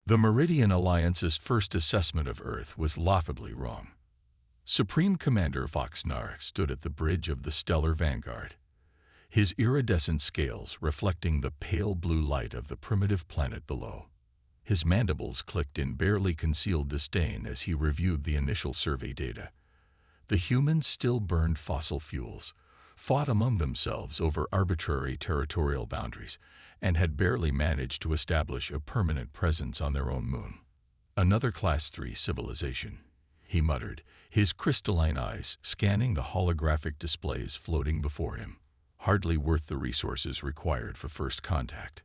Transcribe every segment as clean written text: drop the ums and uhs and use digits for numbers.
The Meridian Alliance's first assessment of Earth was laughably wrong. Supreme Commander Voxnar stood at the bridge of the stellar vanguard, his iridescent scales reflecting the pale blue light of the primitive planet below. His mandibles clicked in barely concealed disdain as he reviewed the initial survey data. The humans still burned fossil fuels, fought among themselves over arbitrary territorial boundaries, and had barely managed to establish a permanent presence on their own moon. Another Class 3 civilization, he muttered, his crystalline eyes scanning the holographic displays floating before him. Hardly worth the resources required for first contact.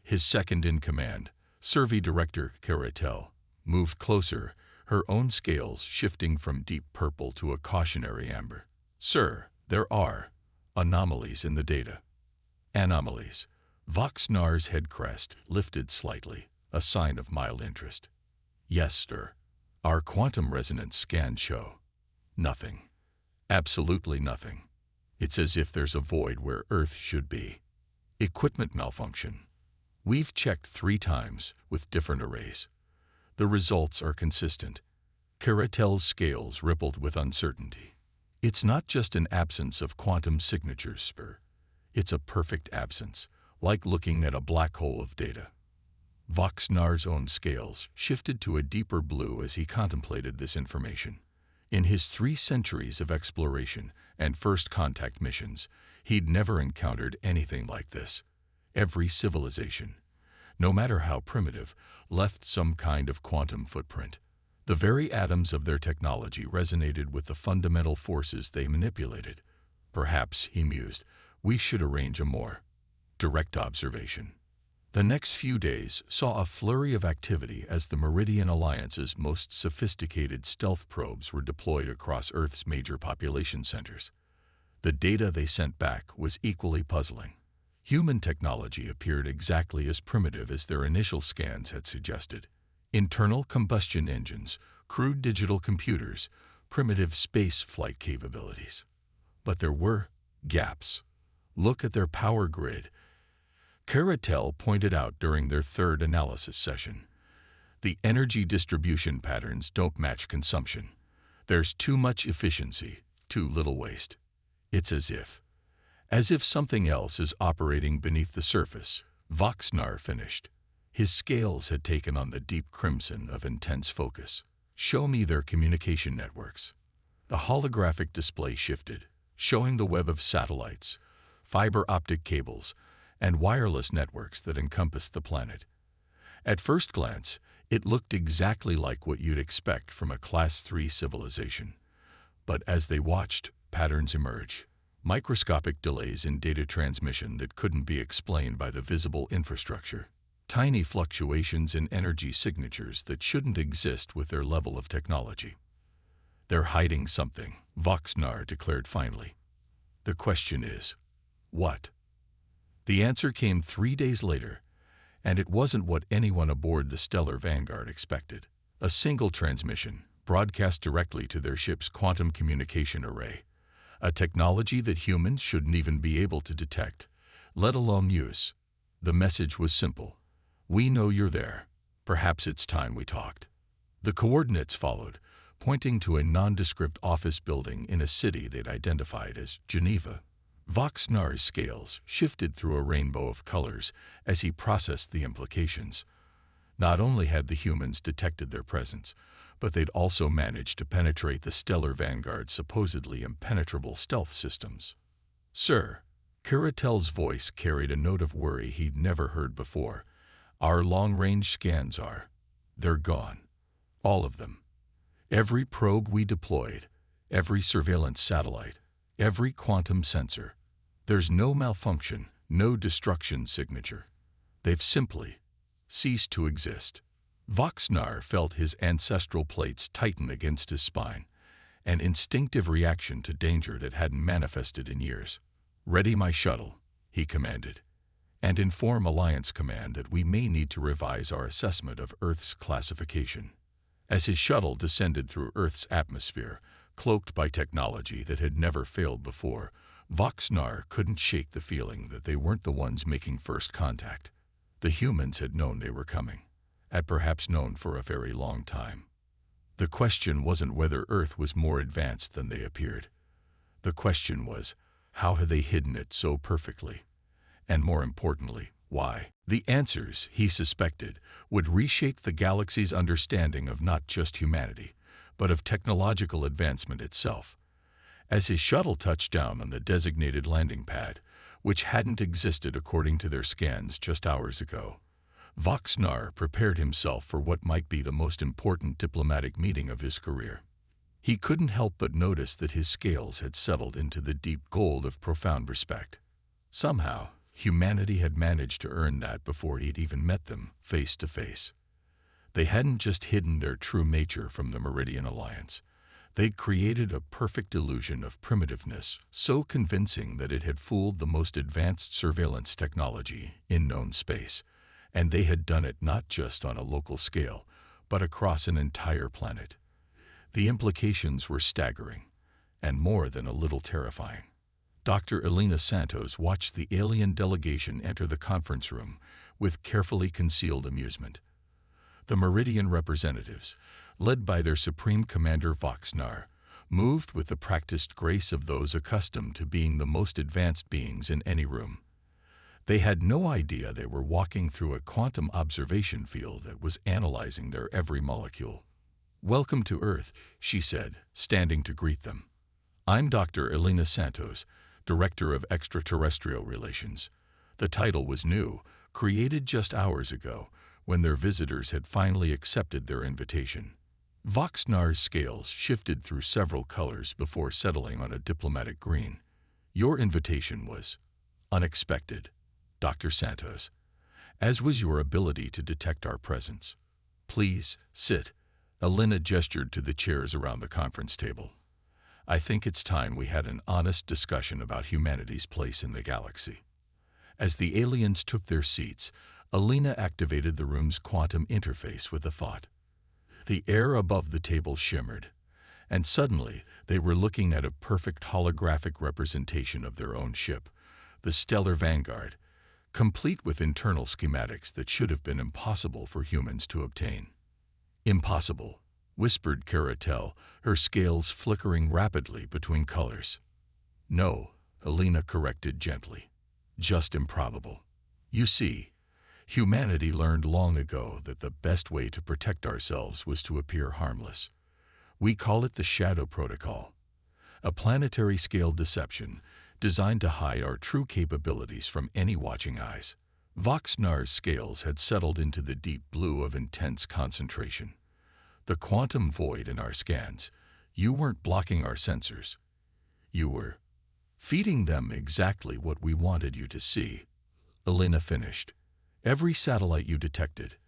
His second-in-command, Survey Director Caratel, moved closer, her own scales shifting from deep purple to a cautionary amber. "Sir, there are anomalies in the data." Anomalies. Voxnar's head crest lifted slightly, a sign of mild interest. "Yes, sir. Our quantum resonance scans show nothing. Absolutely nothing. It's as if there's a void where Earth should be. Equipment malfunction. We've checked 3 times with different arrays. The results are consistent." Caratel's scales rippled with uncertainty. "It's not just an absence of quantum signatures, sir. It's a perfect absence, like looking at a black hole of data." Voxnar's own scales shifted to a deeper blue as he contemplated this information. In his 3 centuries of exploration and first contact missions, he'd never encountered anything like this. Every civilization, no matter how primitive, left some kind of quantum footprint. The very atoms of their technology resonated with the fundamental forces they manipulated. Perhaps, he mused, we should arrange a more direct observation. The next few days saw a flurry of activity as the Meridian Alliance's most sophisticated stealth probes were deployed across Earth's major population centers. The data they sent back was equally puzzling. Human technology appeared exactly as primitive as their initial scans had suggested. Internal combustion engines, crude digital computers, primitive space flight capabilities. But there were gaps. Look at their power grid. Caratel pointed out during their 3rd analysis session. The energy distribution patterns don't match consumption. There's too much efficiency, too little waste. It's as if something else is operating beneath the surface, Voxnar finished. His scales had taken on the deep crimson of intense focus. "Show me their communication networks." The holographic display shifted, showing the web of satellites, fiber optic cables, and wireless networks that encompassed the planet. At first glance, it looked exactly like what you'd expect from a Class 3 civilization. But as they watched, patterns emerged. Microscopic delays in data transmission that couldn't be explained by the visible infrastructure. Tiny fluctuations in energy signatures that shouldn't exist with their level of technology. "They're hiding something," Voxnar declared finally. "The question is, what?" The answer came 3 days later, and it wasn't what anyone aboard the Stellar Vanguard expected. A single transmission, broadcast directly to their ship's quantum communication array. A technology that humans shouldn't even be able to detect, let alone use. The message was simple. "We know you're there. Perhaps it's time we talked." The coordinates followed, pointing to a nondescript office building in a city they'd identified as Geneva. Voxnar's scales shifted through a rainbow of colors as he processed the implications. Not only had the humans detected their presence, but they'd also managed to penetrate the Stellar Vanguard's supposedly impenetrable stealth systems. "Sir," Caratel's voice carried a note of worry he'd never heard before. "Our long-range scans they're gone. All of them. Every probe we deployed, every surveillance satellite, every quantum sensor. There's no malfunction, no destruction signature. They've simply ceased to exist." Voxnar felt his ancestral plates tighten against his spine, an instinctive reaction to danger that hadn't manifested in years. "Ready my shuttle," he commanded, "and inform Alliance Command that we may need to revise our assessment of Earth's classification." As his shuttle descended through Earth's atmosphere, cloaked by technology that had never failed before, Voxnar couldn't shake the feeling that they weren't the ones making first contact. The humans had known they were coming. had perhaps known for a very long time. The question wasn't whether Earth was more advanced than they appeared. The question was, how had they hidden it so perfectly? And more importantly, why? The answers, he suspected, would reshape the galaxy's understanding of not just humanity, but of technological advancement itself. As his shuttle touched down on the designated landing pad, which hadn't existed according to their scans just hours ago, Voxnar prepared himself for what might be the most important diplomatic meeting of his career. He couldn't help but notice that his scales had settled into the deep gold of profound respect. Somehow, humanity had managed to earn that before he'd even met them face to face. They hadn't just hidden their true nature from the Meridian Alliance. They'd created a perfect illusion of primitiveness, so convincing that it had fooled the most advanced surveillance technology in known space. And they had done it not just on a local scale, but across an entire planet. The implications were staggering, and more than a little terrifying. Dr. Elena Santos watched the alien delegation enter the conference room with carefully concealed amusement. The Meridian representatives, led by their Supreme Commander Voxnar, moved with the practiced grace of those accustomed to being the most advanced beings in any room. They had no idea they were walking through a quantum observation field that was analyzing their every molecule. "Welcome to Earth," she said, standing to greet them. "I'm Dr. Elena Santos, Director of Extraterrestrial Relations." The title was new, created just hours ago, when their visitors had finally accepted their invitation. Voxnar's scales shifted through several colors before settling on a diplomatic green. "Your invitation was unexpected, Dr. Santos, as was your ability to detect our presence. Please, sit." Elena gestured to the chairs around the conference table. "I think it's time we had an honest discussion about humanity's place in the galaxy." As the aliens took their seats, Elena activated the room's quantum interface with a thought. The air above the table shimmered, and suddenly they were looking at a perfect holographic representation of their own ship, the Stellar Vanguard, complete with internal schematics that should have been impossible for humans to obtain. "Impossible," whispered Caratel, her scales flickering rapidly between colors. "No," Elena corrected gently. "Just improbable. You see, humanity learned long ago that the best way to protect ourselves was to appear harmless. We call it the Shadow Protocol, a planetary-scale deception designed to hide our true capabilities from any watching eyes." Voxnar's scales had settled into the deep blue of intense concentration. "The quantum void in our scans, you weren't blocking our sensors. You were feeding them exactly what we wanted you to see," Elena finished. "Every satellite you detected,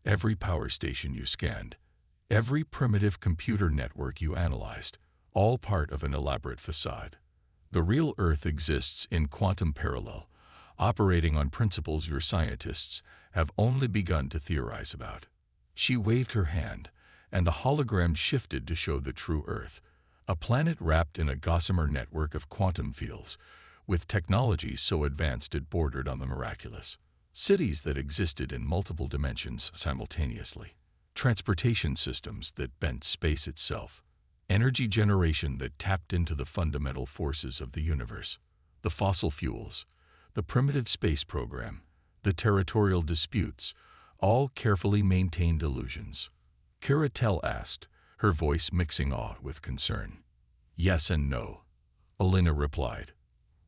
every power station you scanned, every primitive computer network you analyzed, all part of an elaborate facade. The real Earth exists in quantum parallel, operating on principles your scientists have only begun to theorize about." She waved her hand, and the hologram shifted to show the true Earth, a planet wrapped in a gossamer network of quantum fields, with technology so advanced it bordered on the miraculous. Cities that existed in multiple dimensions simultaneously, transportation systems that bent space itself, energy generation that tapped into the fundamental forces of the universe, the fossil fuels, the primitive space program, the territorial disputes, all carefully maintained illusions. Caratel asked, her voice mixing awe with concern. "Yes and no," Elena replied.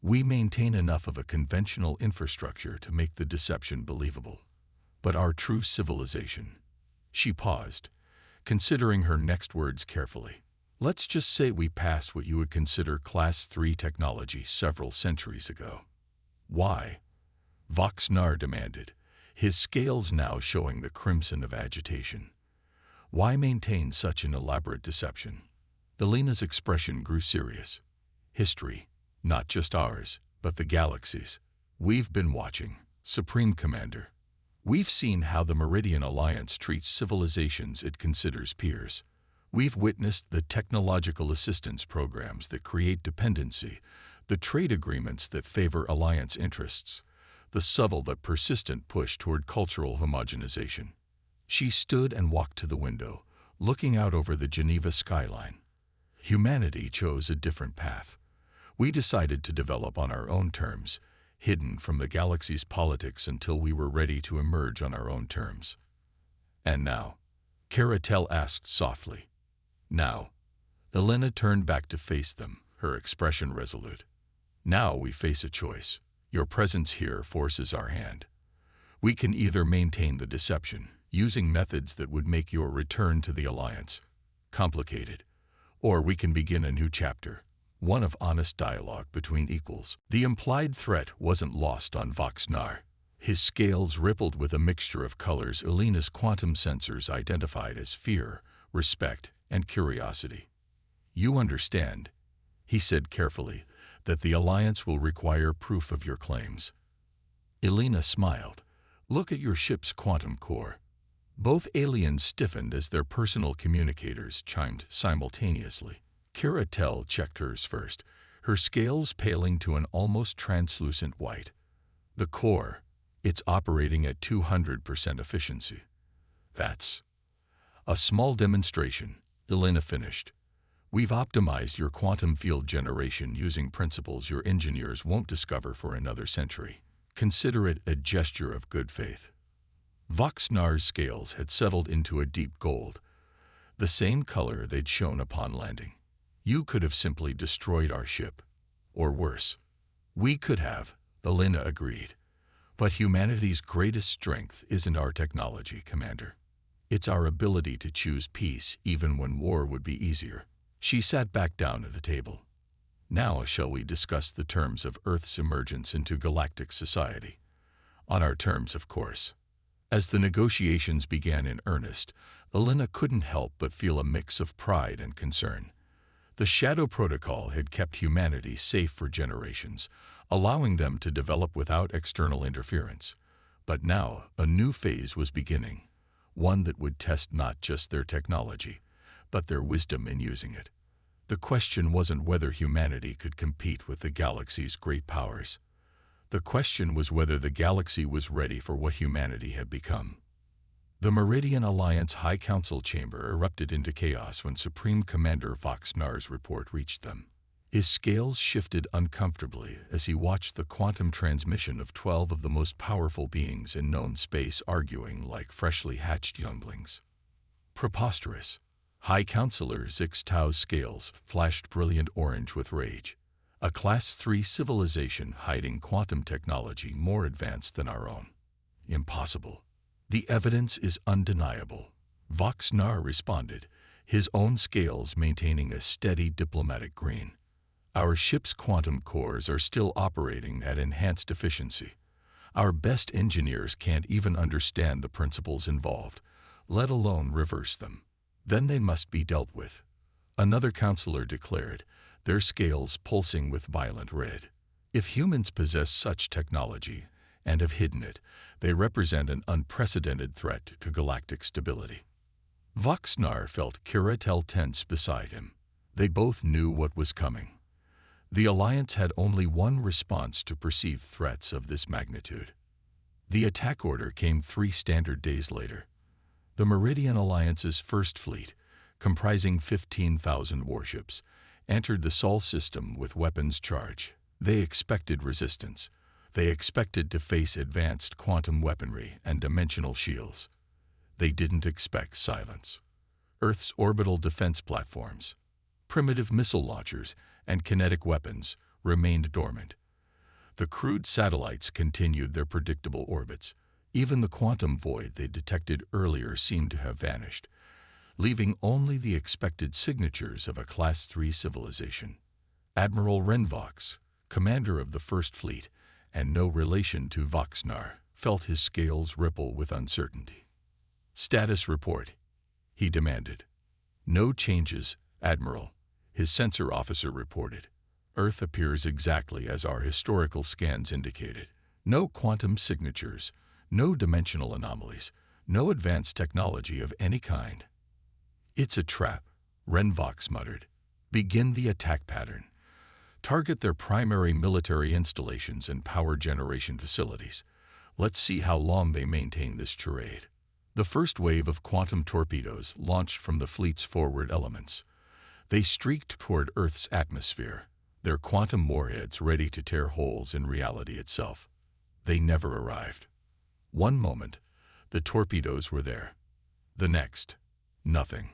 "We maintain enough of a conventional infrastructure to make the deception believable. But our true civilization—" She paused, considering her next words carefully. "Let's just say we passed what you would consider Class 3 technology several centuries ago." "Why?" Voxnar demanded, his scales now showing the crimson of agitation. "Why maintain such an elaborate deception?" Elena's expression grew serious. "History, not just ours, but the galaxy's. We've been watching, Supreme Commander. We've seen how the Meridian Alliance treats civilizations it considers peers. We've witnessed the technological assistance programs that create dependency, the trade agreements that favor alliance interests, the subtle but persistent push toward cultural homogenization. She stood and walked to the window, looking out over the Geneva skyline. Humanity chose a different path. We decided to develop on our own terms, hidden from the galaxy's politics until we were ready to emerge on our own terms. And now? Caratel asked softly. Now? Elena turned back to face them, her expression resolute. Now we face a choice. Your presence here forces our hand. We can either maintain the deception, using methods that would make your return to the Alliance complicated, or we can begin a new chapter, one of honest dialogue between equals. The implied threat wasn't lost on Voxnar. His scales rippled with a mixture of colors Elena's quantum sensors identified as fear, respect, and curiosity. You understand, he said carefully, that the Alliance will require proof of your claims. Elena smiled. Look at your ship's quantum core. Both aliens stiffened as their personal communicators chimed simultaneously. Caratel checked hers first, her scales paling to an almost translucent white. The core, it's operating at 200% efficiency. That's a small demonstration, Elena finished. We've optimized your quantum field generation using principles your engineers won't discover for another century. Consider it a gesture of good faith. Voxnar's scales had settled into a deep gold, the same color they'd shown upon landing. You could have simply destroyed our ship. Or worse. We could have, Elena agreed. But humanity's greatest strength isn't our technology, Commander. It's our ability to choose peace even when war would be easier. She sat back down at the table. Now shall we discuss the terms of Earth's emergence into galactic society? On our terms, of course. As the negotiations began in earnest, Elena couldn't help but feel a mix of pride and concern. The Shadow Protocol had kept humanity safe for generations, allowing them to develop without external interference. But now a new phase was beginning, one that would test not just their technology, but their wisdom in using it. The question wasn't whether humanity could compete with the galaxy's great powers. The question was whether the galaxy was ready for what humanity had become. The Meridian Alliance High Council chamber erupted into chaos when Supreme Commander Voxnar's report reached them. His scales shifted uncomfortably as he watched the quantum transmission of 12 of the most powerful beings in known space arguing like freshly hatched younglings. Preposterous. High Counselor Zixtao's scales flashed brilliant orange with rage. A Class 3 civilization hiding quantum technology more advanced than our own. Impossible. The evidence is undeniable, Voxnar responded, his own scales maintaining a steady diplomatic green. Our ship's quantum cores are still operating at enhanced efficiency. Our best engineers can't even understand the principles involved, let alone reverse them. Then they must be dealt with. Another counselor declared, their scales pulsing with violent red. If humans possess such technology, and have hidden it, they represent an unprecedented threat to galactic stability. Voxnar felt Caratel tense beside him. They both knew what was coming. The Alliance had only one response to perceived threats of this magnitude. The attack order came 3 standard days later. The Meridian Alliance's First Fleet, comprising 15,000 warships, entered the Sol system with weapons charge. They expected resistance. They expected to face advanced quantum weaponry and dimensional shields. They didn't expect silence. Earth's orbital defense platforms, primitive missile launchers, and kinetic weapons remained dormant. The crude satellites continued their predictable orbits. Even the quantum void they detected earlier seemed to have vanished, leaving only the expected signatures of a Class 3 civilization. Admiral Renvox, commander of the First Fleet, and no relation to Voxnar, felt his scales ripple with uncertainty. Status report, he demanded. No changes, Admiral, his sensor officer reported. Earth appears exactly as our historical scans indicated. No quantum signatures, no dimensional anomalies, no advanced technology of any kind. It's a trap, Renvox muttered. Begin the attack pattern. Target their primary military installations and power generation facilities. Let's see how long they maintain this charade. The first wave of quantum torpedoes launched from the fleet's forward elements. They streaked toward Earth's atmosphere, their quantum warheads ready to tear holes in reality itself. They never arrived. One moment, the torpedoes were there. The next, nothing.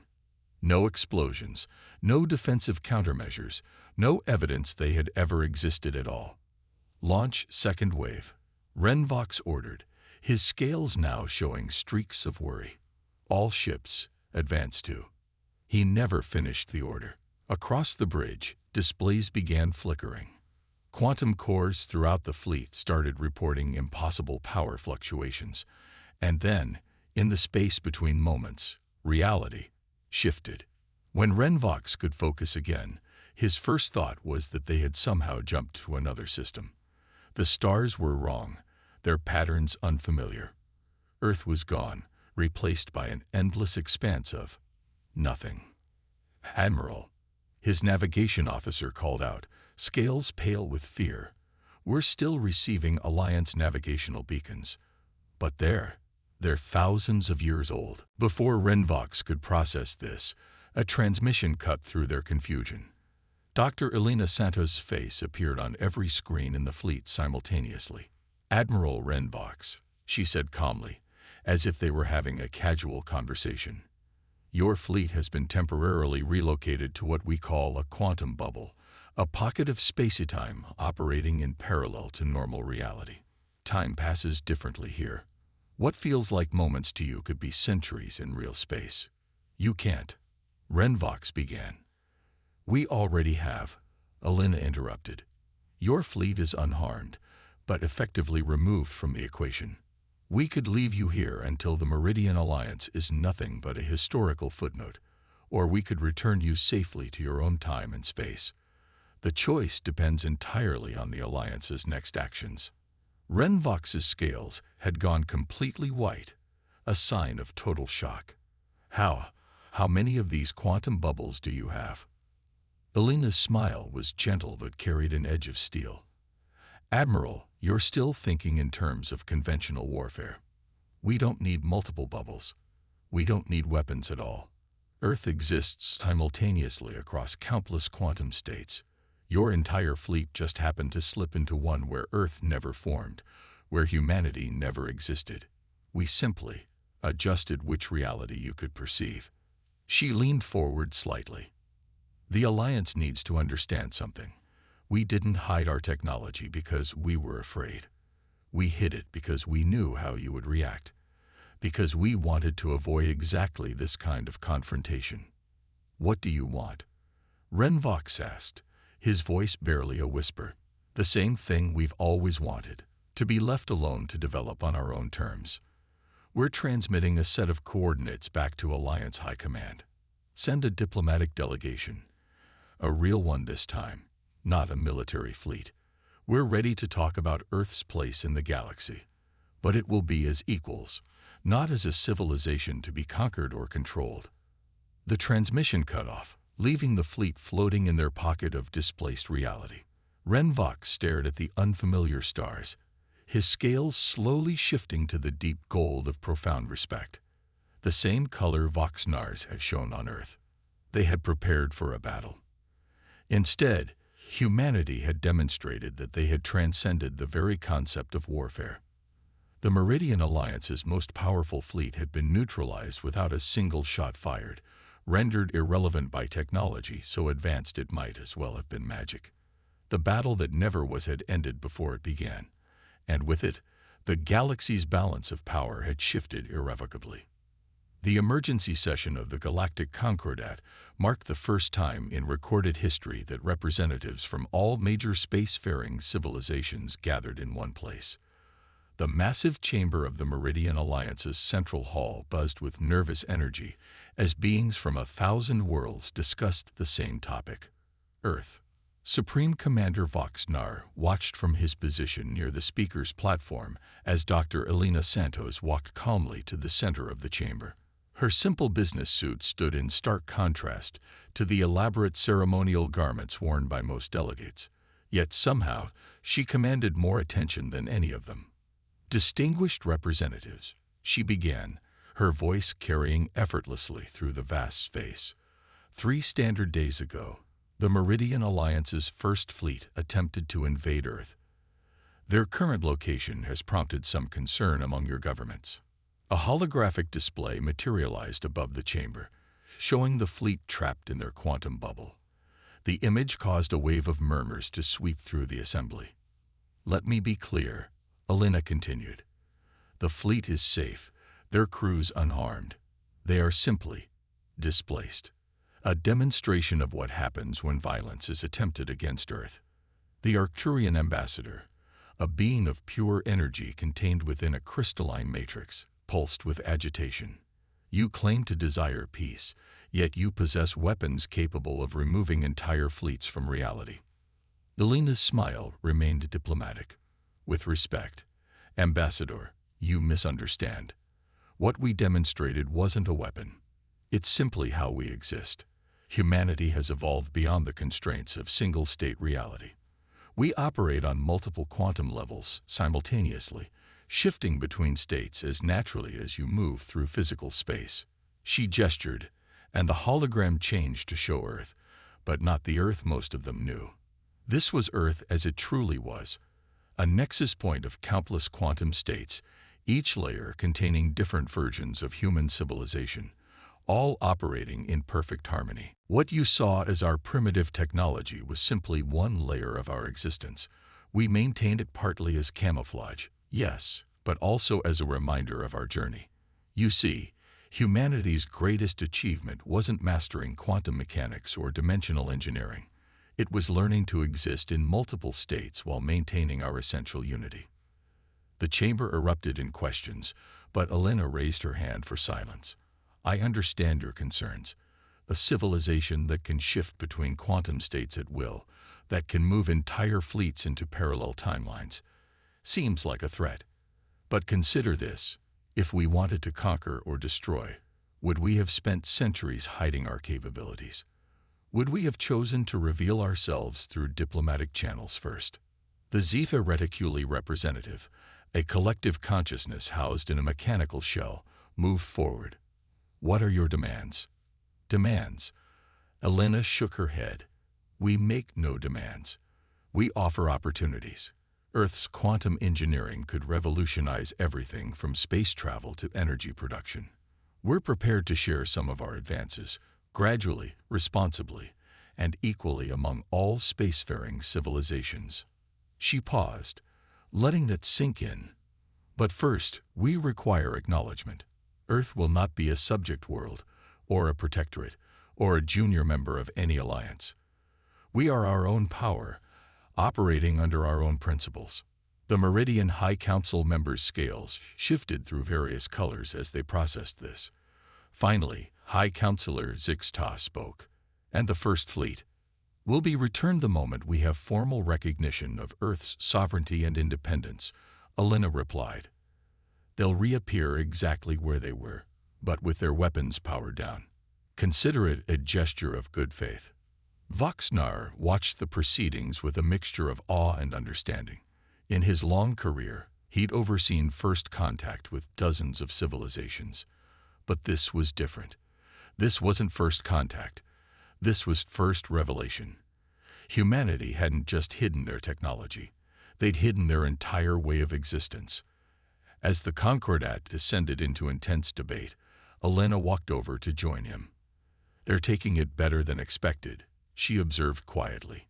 No explosions, no defensive countermeasures, no evidence they had ever existed at all. Launch second wave. Renvox ordered, his scales now showing streaks of worry. All ships, advance to. He never finished the order. Across the bridge, displays began flickering. Quantum cores throughout the fleet started reporting impossible power fluctuations. And then, in the space between moments, reality shifted. When Renvox could focus again, his first thought was that they had somehow jumped to another system. The stars were wrong, their patterns unfamiliar. Earth was gone, replaced by an endless expanse of nothing. "Admiral," his navigation officer called out, scales pale with fear. "We're still receiving Alliance navigational beacons. But they're thousands of years old." Before Renvox could process this, a transmission cut through their confusion. Dr. Elena Santos' face appeared on every screen in the fleet simultaneously. "Admiral Renvox," she said calmly, as if they were having a casual conversation. "Your fleet has been temporarily relocated to what we call a quantum bubble, a pocket of space-time operating in parallel to normal reality. Time passes differently here. What feels like moments to you could be centuries in real space. You can't." Renvox began. "We already have," Elena interrupted. "Your fleet is unharmed, but effectively removed from the equation. We could leave you here until the Meridian Alliance is nothing but a historical footnote, or we could return you safely to your own time and space. The choice depends entirely on the Alliance's next actions." Renvox's scales had gone completely white, a sign of total shock. How many of these quantum bubbles do you have?" Elena's smile was gentle but carried an edge of steel. "Admiral, you're still thinking in terms of conventional warfare. We don't need multiple bubbles. We don't need weapons at all. Earth exists simultaneously across countless quantum states. Your entire fleet just happened to slip into one where Earth never formed, where humanity never existed. We simply adjusted which reality you could perceive." She leaned forward slightly. "The Alliance needs to understand something. We didn't hide our technology because we were afraid. We hid it because we knew how you would react, because we wanted to avoid exactly this kind of confrontation." "What do you want?" Renvox asked, his voice barely a whisper. "The same thing we've always wanted, to be left alone to develop on our own terms. We're transmitting a set of coordinates back to Alliance High Command. Send a diplomatic delegation. A real one this time, not a military fleet. We're ready to talk about Earth's place in the galaxy. But it will be as equals, not as a civilization to be conquered or controlled." The transmission cut off, leaving the fleet floating in their pocket of displaced reality. Renvox stared at the unfamiliar stars, his scales slowly shifting to the deep gold of profound respect. The same color Voxnars had shown on Earth. They had prepared for a battle. Instead, humanity had demonstrated that they had transcended the very concept of warfare. The Meridian Alliance's most powerful fleet had been neutralized without a single shot fired, rendered irrelevant by technology so advanced it might as well have been magic. The battle that never was had ended before it began. And with it, the galaxy's balance of power had shifted irrevocably. The emergency session of the Galactic Concordat marked the first time in recorded history that representatives from all major spacefaring civilizations gathered in one place. The massive chamber of the Meridian Alliance's central hall buzzed with nervous energy as beings from 1,000 worlds discussed the same topic: Earth. Supreme Commander Voxnar watched from his position near the speaker's platform as Dr. Elena Santos walked calmly to the center of the chamber. Her simple business suit stood in stark contrast to the elaborate ceremonial garments worn by most delegates, yet somehow she commanded more attention than any of them. "Distinguished representatives," she began, her voice carrying effortlessly through the vast space. 3 standard days ago, the Meridian Alliance's First Fleet attempted to invade Earth. Their current location has prompted some concern among your governments. A holographic display materialized above the chamber, showing the fleet trapped in their quantum bubble. The image caused a wave of murmurs to sweep through the assembly. "Let me be clear," Alina continued. "The fleet is safe, their crews unharmed. They are simply displaced. A demonstration of what happens when violence is attempted against Earth. The Arcturian ambassador, a being of pure energy contained within a crystalline matrix, pulsed with agitation. You claim to desire peace, yet you possess weapons capable of removing entire fleets from reality." Alina's smile remained diplomatic. "With respect, Ambassador, you misunderstand. What we demonstrated wasn't a weapon. It's simply how we exist. Humanity has evolved beyond the constraints of single-state reality. We operate on multiple quantum levels simultaneously, shifting between states as naturally as you move through physical space." She gestured, and the hologram changed to show Earth, but not the Earth most of them knew. This was Earth as it truly was, a nexus point of countless quantum states, each layer containing different versions of human civilization, all operating in perfect harmony. What you saw as our primitive technology was simply one layer of our existence. We maintained it partly as camouflage, yes, but also as a reminder of our journey. You see, humanity's greatest achievement wasn't mastering quantum mechanics or dimensional engineering. It was learning to exist in multiple states while maintaining our essential unity. The chamber erupted in questions, but Alina raised her hand for silence. "I understand your concerns. A civilization that can shift between quantum states at will, that can move entire fleets into parallel timelines, seems like a threat. But consider this. If we wanted to conquer or destroy, would we have spent centuries hiding our capabilities? Would we have chosen to reveal ourselves through diplomatic channels first?" The Zephyr Reticuli representative, a collective consciousness housed in a mechanical shell, moved forward. "What are your demands?" "Demands?" Alina shook her head. "We make no demands. We offer opportunities. Earth's quantum engineering could revolutionize everything from space travel to energy production. We're prepared to share some of our advances, gradually, responsibly, and equally among all spacefaring civilizations." She paused, letting that sink in. "But first, we require acknowledgement. Earth will not be a subject world, or a protectorate, or a junior member of any alliance. We are our own power, operating under our own principles." The Meridian High Council members' scales shifted through various colors as they processed this. Finally, High Counselor Zixta spoke. "And the First Fleet will be returned the moment we have formal recognition of Earth's sovereignty and independence," Alina replied. "They'll reappear exactly where they were, but with their weapons powered down. Consider it a gesture of good faith." Voxnar watched the proceedings with a mixture of awe and understanding. In his long career, he'd overseen first contact with dozens of civilizations. But this was different. This wasn't first contact. This was first revelation. Humanity hadn't just hidden their technology. They'd hidden their entire way of existence. As the Concordat descended into intense debate, Alina walked over to join him. "They're taking it better than expected," she observed quietly.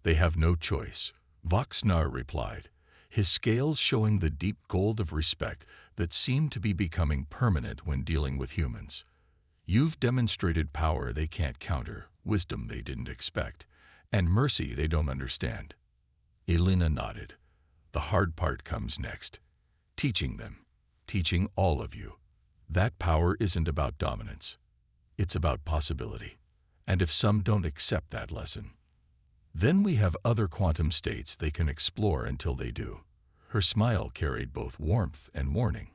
"They have no choice," Voxnar replied, his scales showing the deep gold of respect that seemed to be becoming permanent when dealing with humans. "You've demonstrated power they can't counter, wisdom they didn't expect, and mercy they don't understand." Alina nodded. "The hard part comes next. Teaching them. Teaching all of you. That power isn't about dominance. It's about possibility. And if some don't accept that lesson, then we have other quantum states they can explore until they do." Her smile carried both warmth and warning.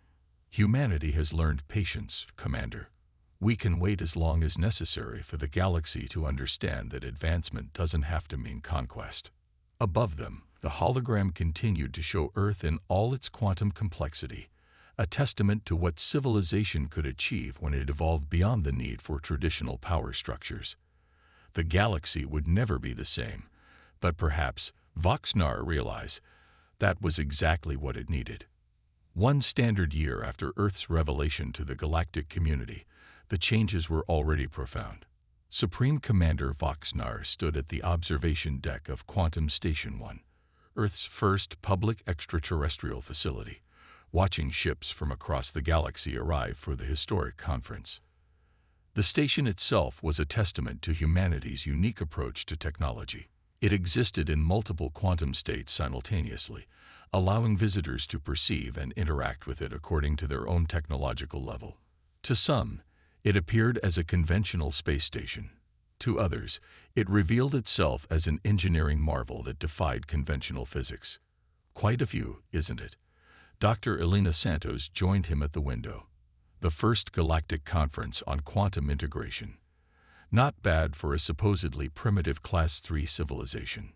"Humanity has learned patience, Commander. We can wait as long as necessary for the galaxy to understand that advancement doesn't have to mean conquest." Above them, the hologram continued to show Earth in all its quantum complexity, a testament to what civilization could achieve when it evolved beyond the need for traditional power structures. The galaxy would never be the same, but perhaps Voxnar realized that was exactly what it needed. One standard year after Earth's revelation to the galactic community, the changes were already profound. Supreme Commander Voxnar stood at the observation deck of Quantum Station 1, Earth's first public extraterrestrial facility, watching ships from across the galaxy arrive for the historic conference. The station itself was a testament to humanity's unique approach to technology. It existed in multiple quantum states simultaneously, allowing visitors to perceive and interact with it according to their own technological level. To some, it appeared as a conventional space station. To others, it revealed itself as an engineering marvel that defied conventional physics. Quite a few, isn't it? Dr. Elena Santos joined him at the window. The first galactic conference on quantum integration. Not bad for a supposedly primitive Class 3 civilization.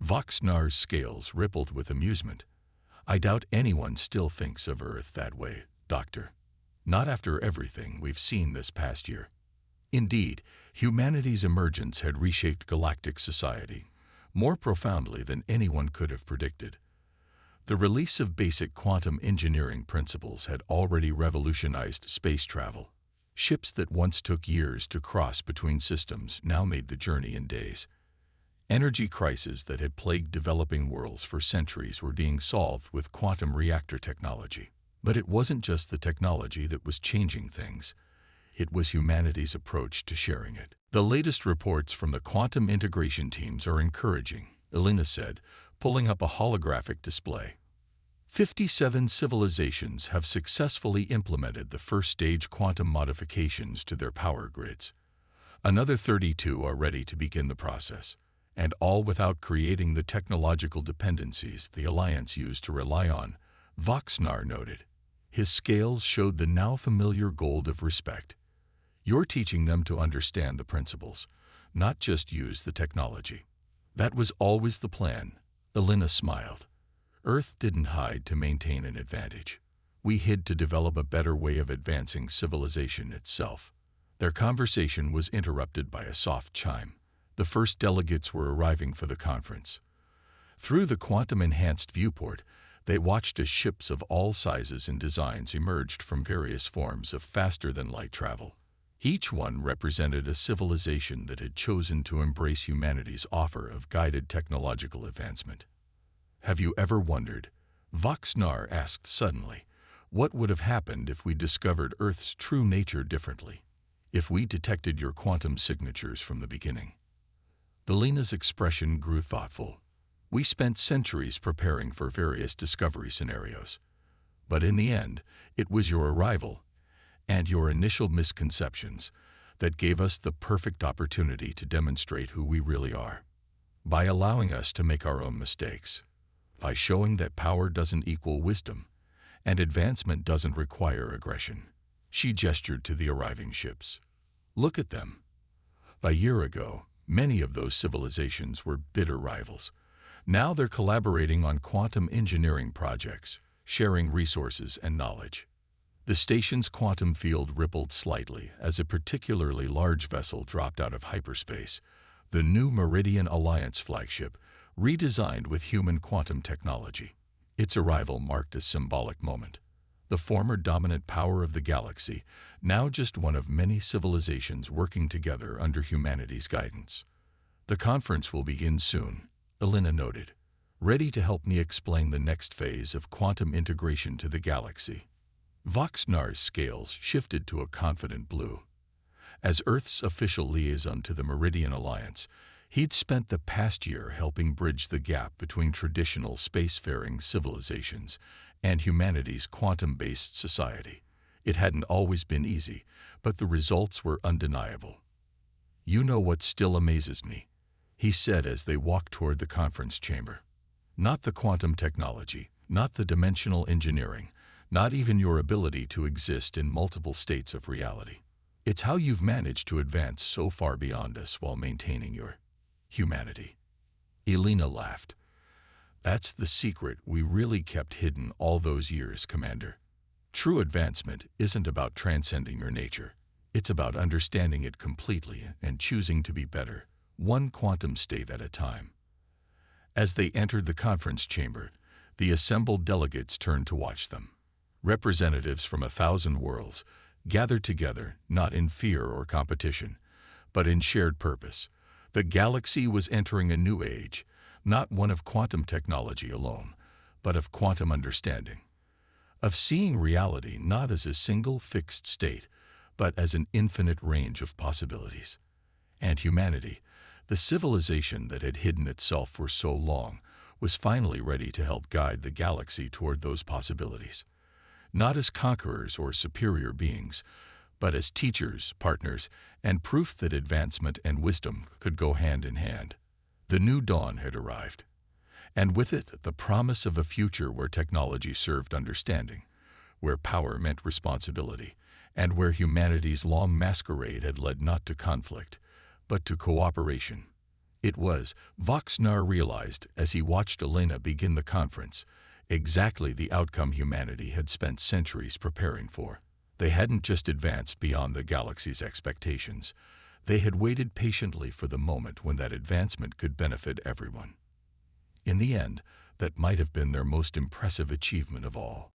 Voxnar's scales rippled with amusement. I doubt anyone still thinks of Earth that way, Doctor. Not after everything we've seen this past year. Indeed, humanity's emergence had reshaped galactic society more profoundly than anyone could have predicted. The release of basic quantum engineering principles had already revolutionized space travel. Ships that once took years to cross between systems now made the journey in days. Energy crises that had plagued developing worlds for centuries were being solved with quantum reactor technology. But it wasn't just the technology that was changing things. It was humanity's approach to sharing it. The latest reports from the quantum integration teams are encouraging, Elena said, pulling up a holographic display. 57 civilizations have successfully implemented the first-stage quantum modifications to their power grids. Another 32 are ready to begin the process, and all without creating the technological dependencies the Alliance used to rely on, Voxnar noted. His scales showed the now familiar gold of respect. You're teaching them to understand the principles, not just use the technology. That was always the plan, Elena smiled. Earth didn't hide to maintain an advantage. We hid to develop a better way of advancing civilization itself. Their conversation was interrupted by a soft chime. The first delegates were arriving for the conference. Through the quantum-enhanced viewport, they watched as ships of all sizes and designs emerged from various forms of faster-than-light travel. Each one represented a civilization that had chosen to embrace humanity's offer of guided technological advancement. Have you ever wondered, Voxnar asked suddenly, what would have happened if we discovered Earth's true nature differently? If we detected your quantum signatures from the beginning? Elena's expression grew thoughtful. We spent centuries preparing for various discovery scenarios. But in the end, it was your arrival and your initial misconceptions that gave us the perfect opportunity to demonstrate who we really are. By allowing us to make our own mistakes. By showing that power doesn't equal wisdom, and advancement doesn't require aggression. She gestured to the arriving ships. Look at them. A year ago, many of those civilizations were bitter rivals. Now they're collaborating on quantum engineering projects, sharing resources and knowledge. The station's quantum field rippled slightly as a particularly large vessel dropped out of hyperspace, the new Meridian Alliance flagship, redesigned with human quantum technology. Its arrival marked a symbolic moment. The former dominant power of the galaxy, now just one of many civilizations working together under humanity's guidance. The conference will begin soon, Elena noted, ready to help me explain the next phase of quantum integration to the galaxy. Voxnar's scales shifted to a confident blue. As Earth's official liaison to the Meridian Alliance, he'd spent the past year helping bridge the gap between traditional spacefaring civilizations and humanity's quantum-based society. It hadn't always been easy, but the results were undeniable. You know what still amazes me, he said as they walked toward the conference chamber. Not the quantum technology, not the dimensional engineering, not even your ability to exist in multiple states of reality. It's how you've managed to advance so far beyond us while maintaining your humanity. Elena laughed. That's the secret we really kept hidden all those years, Commander. True advancement isn't about transcending your nature. It's about understanding it completely and choosing to be better, one quantum state at a time. As they entered the conference chamber, the assembled delegates turned to watch them. Representatives from 1,000 worlds gathered together not in fear or competition, but in shared purpose. The galaxy was entering a new age, not one of quantum technology alone, but of quantum understanding, of seeing reality not as a single fixed state, but as an infinite range of possibilities. And humanity, the civilization that had hidden itself for so long, was finally ready to help guide the galaxy toward those possibilities, not as conquerors or superior beings, but as teachers, partners, and proof that advancement and wisdom could go hand in hand. The new dawn had arrived, and with it the promise of a future where technology served understanding, where power meant responsibility, and where humanity's long masquerade had led not to conflict, but to cooperation. It was, Voxnar realized as he watched Elena begin the conference, exactly the outcome humanity had spent centuries preparing for. They hadn't just advanced beyond the galaxy's expectations. They had waited patiently for the moment when that advancement could benefit everyone. In the end, that might have been their most impressive achievement of all.